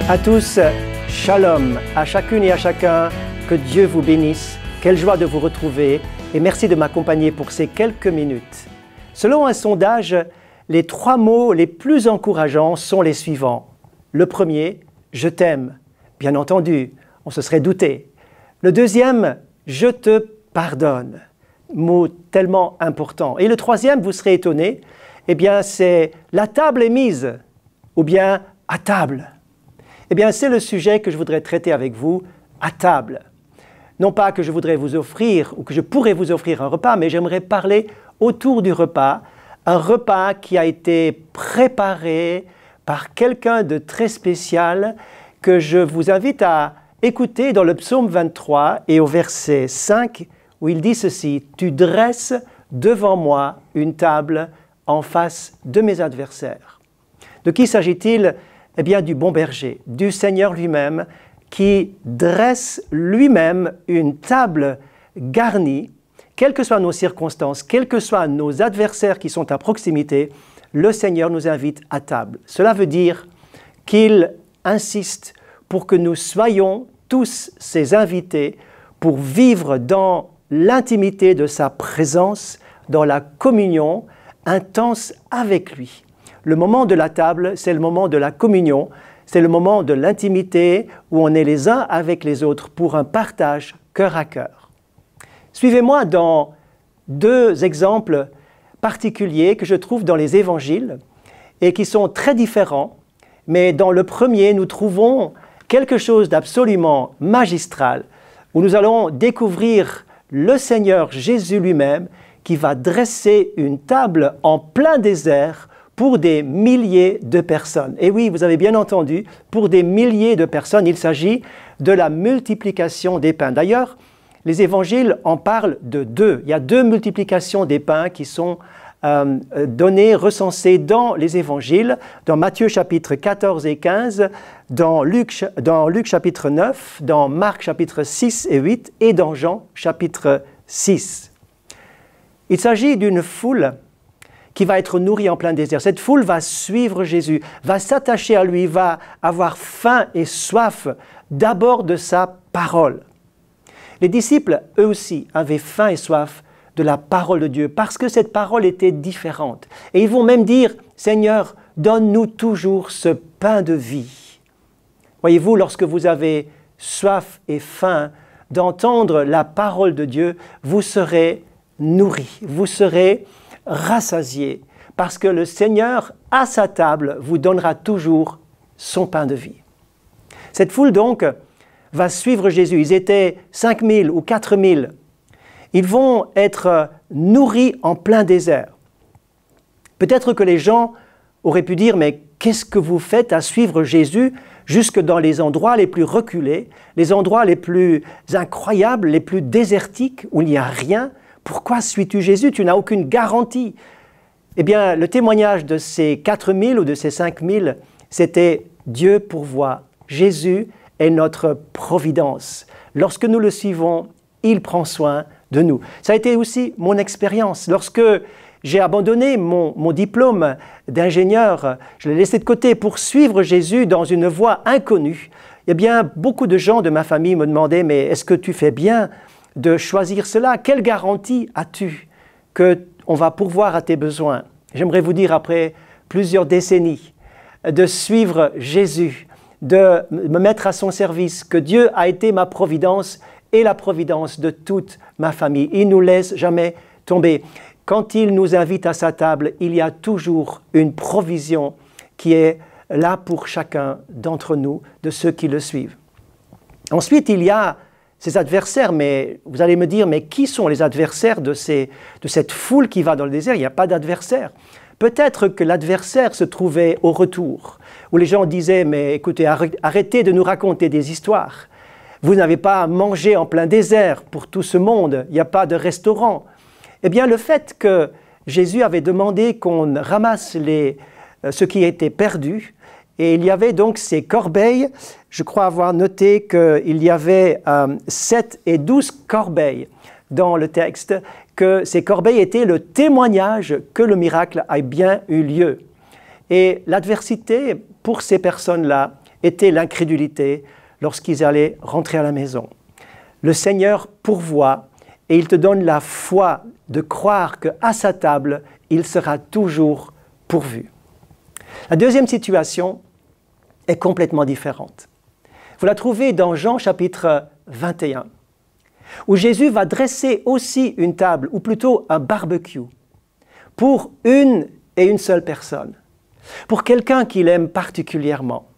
À tous, shalom, à chacune et à chacun, que Dieu vous bénisse, quelle joie de vous retrouver et merci de m'accompagner pour ces quelques minutes. Selon un sondage, les 3 mots les plus encourageants sont les suivants. Le premier, je t'aime, bien entendu, on se serait douté. Le deuxième, je te pardonne, mot tellement important. Et le troisième, vous serez étonné, eh bien c'est la table est mise ou bien à table. Eh bien, c'est le sujet que je voudrais traiter avec vous à table. Non pas que je voudrais vous offrir ou que je pourrais vous offrir un repas, mais j'aimerais parler autour du repas, un repas qui a été préparé par quelqu'un de très spécial que je vous invite à écouter dans le psaume 23 et au verset 5 où il dit ceci « Tu dresses devant moi une table en face de mes adversaires. » De qui s'agit-il ? Eh bien, du bon berger, du Seigneur lui-même, qui dresse lui-même une table garnie, quelles que soient nos circonstances, quels que soient nos adversaires qui sont à proximité, le Seigneur nous invite à table. Cela veut dire qu'il insiste pour que nous soyons tous ses invités pour vivre dans l'intimité de sa présence, dans la communion intense avec lui. Le moment de la table, c'est le moment de la communion, c'est le moment de l'intimité où on est les uns avec les autres pour un partage cœur à cœur. Suivez-moi dans 2 exemples particuliers que je trouve dans les évangiles et qui sont très différents, mais dans le premier, nous trouvons quelque chose d'absolument magistral où nous allons découvrir le Seigneur Jésus lui-même qui va dresser une table en plein désert pour des milliers de personnes. Et oui, vous avez bien entendu, pour des milliers de personnes, il s'agit de la multiplication des pains. D'ailleurs, les évangiles en parlent de 2. Il y a 2 multiplications des pains qui sont données, recensées dans les évangiles, dans Matthieu chapitre 14 et 15, dans Luc chapitre 9, dans Marc chapitre 6 et 8 et dans Jean chapitre 6. Il s'agit d'une foule qui va être nourrie en plein désert. Cette foule va suivre Jésus, va s'attacher à lui, va avoir faim et soif d'abord de sa parole. Les disciples, eux aussi, avaient faim et soif de la parole de Dieu parce que cette parole était différente. Et ils vont même dire, « Seigneur, donne-nous toujours ce pain de vie. » Voyez-vous, lorsque vous avez soif et faim d'entendre la parole de Dieu, vous serez nourris, vous serez rassasiés, parce que le Seigneur, à sa table, vous donnera toujours son pain de vie. Cette foule donc va suivre Jésus. Ils étaient 5000 ou 4000. Ils vont être nourris en plein désert. Peut-être que les gens auraient pu dire, mais qu'est-ce que vous faites à suivre Jésus jusque dans les endroits les plus reculés, les endroits les plus incroyables, les plus désertiques, où il n'y a rien? Pourquoi suis-tu Jésus? Tu n'as aucune garantie. Eh bien, le témoignage de ces 4000 ou de ces 5000, c'était Dieu pourvoit. Jésus est notre providence. Lorsque nous le suivons, il prend soin de nous. Ça a été aussi mon expérience. Lorsque j'ai abandonné mon diplôme d'ingénieur, je l'ai laissé de côté pour suivre Jésus dans une voie inconnue. Eh bien, beaucoup de gens de ma famille me demandaient, mais est-ce que tu fais bien de choisir cela? Quelle garantie as-tu qu'on va pourvoir à tes besoins? J'aimerais vous dire, après plusieurs décennies de suivre Jésus, de me mettre à son service, que Dieu a été ma providence et la providence de toute ma famille. Il ne nous laisse jamais tomber. Quand il nous invite à sa table, il y a toujours une provision qui est là pour chacun d'entre nous, de ceux qui le suivent. Ensuite, il y a ses adversaires, mais vous allez me dire, mais qui sont les adversaires de cette foule qui va dans le désert? Il n'y a pas d'adversaire. Peut-être que l'adversaire se trouvait au retour, où les gens disaient, mais écoutez, arrêtez de nous raconter des histoires. Vous n'avez pas mangé en plein désert pour tout ce monde, il n'y a pas de restaurant. Eh bien, le fait que Jésus avait demandé qu'on ramasse ce qui était perdu, et il y avait donc ces corbeilles, je crois avoir noté qu'il y avait 7 et 12 corbeilles dans le texte que ces corbeilles étaient le témoignage que le miracle a bien eu lieu. Et l'adversité pour ces personnes-là était l'incrédulité lorsqu'ils allaient rentrer à la maison. Le Seigneur pourvoit et il te donne la foi de croire qu'à sa table, il sera toujours pourvu. La deuxième situation est complètement différente. Vous la trouvez dans Jean chapitre 21, où Jésus va dresser aussi une table, ou plutôt un barbecue, pour une et une seule personne, pour quelqu'un qu'il aime particulièrement.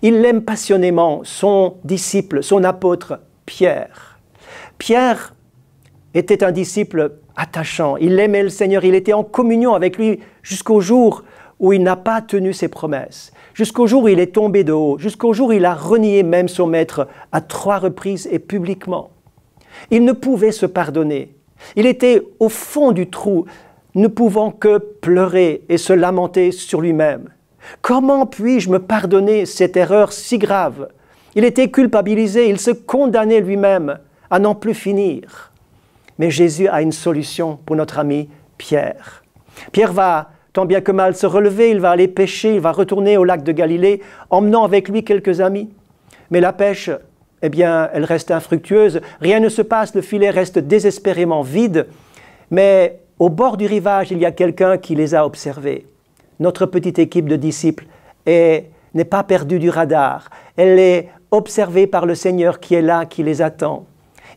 Il l'aime passionnément, son disciple, son apôtre Pierre. Pierre était un disciple attachant, il aimait le Seigneur, il était en communion avec lui jusqu'au jour où il n'a pas tenu ses promesses, jusqu'au jour où il est tombé de haut, jusqu'au jour où il a renié même son maître à 3 reprises et publiquement. Il ne pouvait se pardonner, il était au fond du trou, ne pouvant que pleurer et se lamenter sur lui-même. Comment puis-je me pardonner cette erreur si grave? Il était culpabilisé, il se condamnait lui-même à n'en plus finir. Mais Jésus a une solution pour notre ami Pierre. Pierre va, tant bien que mal, se relever, il va aller pêcher, il va retourner au lac de Galilée, emmenant avec lui quelques amis. Mais la pêche, eh bien, elle reste infructueuse, rien ne se passe, le filet reste désespérément vide. Mais au bord du rivage, il y a quelqu'un qui les a observés. Notre petite équipe de disciples n'est pas perdue du radar. Elle est observée par le Seigneur qui est là, qui les attend.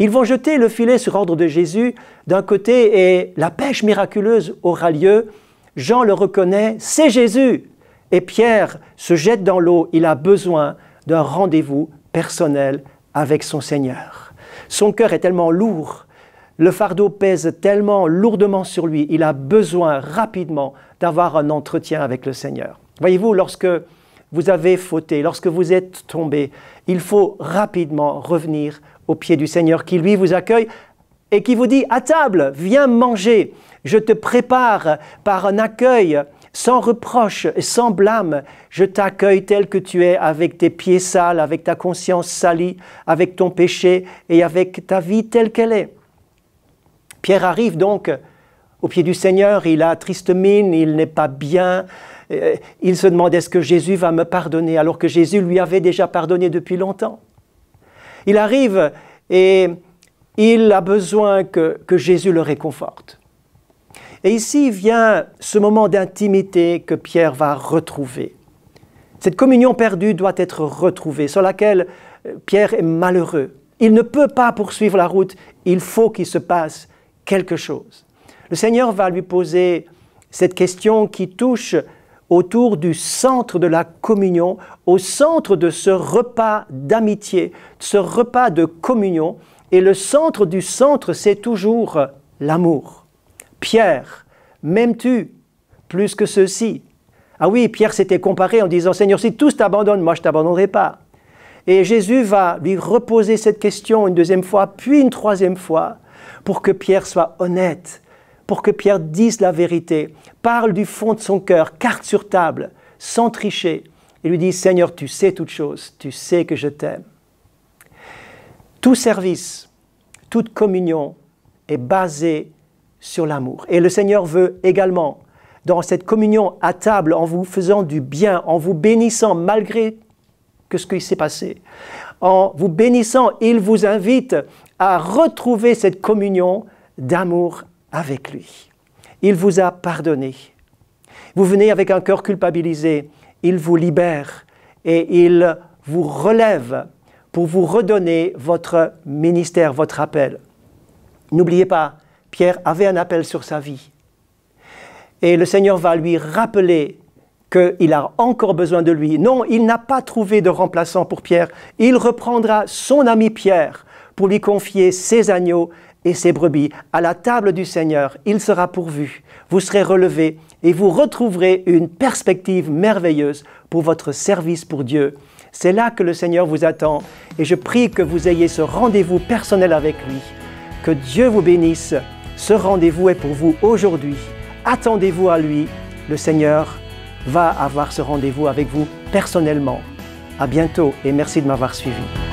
Ils vont jeter le filet sur ordre de Jésus d'un côté et la pêche miraculeuse aura lieu. Jean le reconnaît, c'est Jésus. Et Pierre se jette dans l'eau. Il a besoin d'un rendez-vous personnel avec son Seigneur. Son cœur est tellement lourd, le fardeau pèse tellement lourdement sur lui, il a besoin rapidement d'avoir un entretien avec le Seigneur. Voyez-vous, lorsque vous avez fauté, lorsque vous êtes tombé, il faut rapidement revenir aux pieds du Seigneur qui, lui, vous accueille et qui vous dit « À table, viens manger, je te prépare par un accueil sans reproche et sans blâme. Je t'accueille tel que tu es, avec tes pieds sales, avec ta conscience salie, avec ton péché et avec ta vie telle qu'elle est. » Pierre arrive donc au pied du Seigneur, il a triste mine, il n'est pas bien. Il se demande, est-ce que Jésus va me pardonner, alors que Jésus lui avait déjà pardonné depuis longtemps. Il arrive et il a besoin que Jésus le réconforte. Et ici vient ce moment d'intimité que Pierre va retrouver. Cette communion perdue doit être retrouvée, sur laquelle Pierre est malheureux. Il ne peut pas poursuivre la route, il faut qu'il se passe quelque chose. Le Seigneur va lui poser cette question qui touche autour du centre de la communion, au centre de ce repas d'amitié, ce repas de communion. Et le centre du centre, c'est toujours l'amour. Pierre, m'aimes-tu plus que ceux-ci? Ah oui, Pierre s'était comparé en disant, Seigneur, si tous t'abandonnent, moi je ne t'abandonnerai pas. Et Jésus va lui reposer cette question une deuxième fois, puis une troisième fois, pour que Pierre soit honnête, pour que Pierre dise la vérité, parle du fond de son cœur, carte sur table, sans tricher, et lui dit, Seigneur, tu sais toutes choses, tu sais que je t'aime. Tout service, toute communion est basé sur l'amour. Et le Seigneur veut également, dans cette communion à table, en vous faisant du bien, en vous bénissant malgré que ce qui s'est passé, en vous bénissant, il vous invite à retrouver cette communion d'amour avec lui. Il vous a pardonné. Vous venez avec un cœur culpabilisé, il vous libère et il vous relève pour vous redonner votre ministère, votre appel. N'oubliez pas, Pierre avait un appel sur sa vie. Et le Seigneur va lui rappeler qu'il a encore besoin de lui. Non, il n'a pas trouvé de remplaçant pour Pierre. Il reprendra son ami Pierre pour lui confier ses agneaux et ses brebis. À la table du Seigneur, il sera pourvu. Vous serez relevés et vous retrouverez une perspective merveilleuse pour votre service pour Dieu. C'est là que le Seigneur vous attend et je prie que vous ayez ce rendez-vous personnel avec lui. Que Dieu vous bénisse. Ce rendez-vous est pour vous aujourd'hui. Attendez-vous à lui. Le Seigneur va avoir ce rendez-vous avec vous personnellement. À bientôt et merci de m'avoir suivi.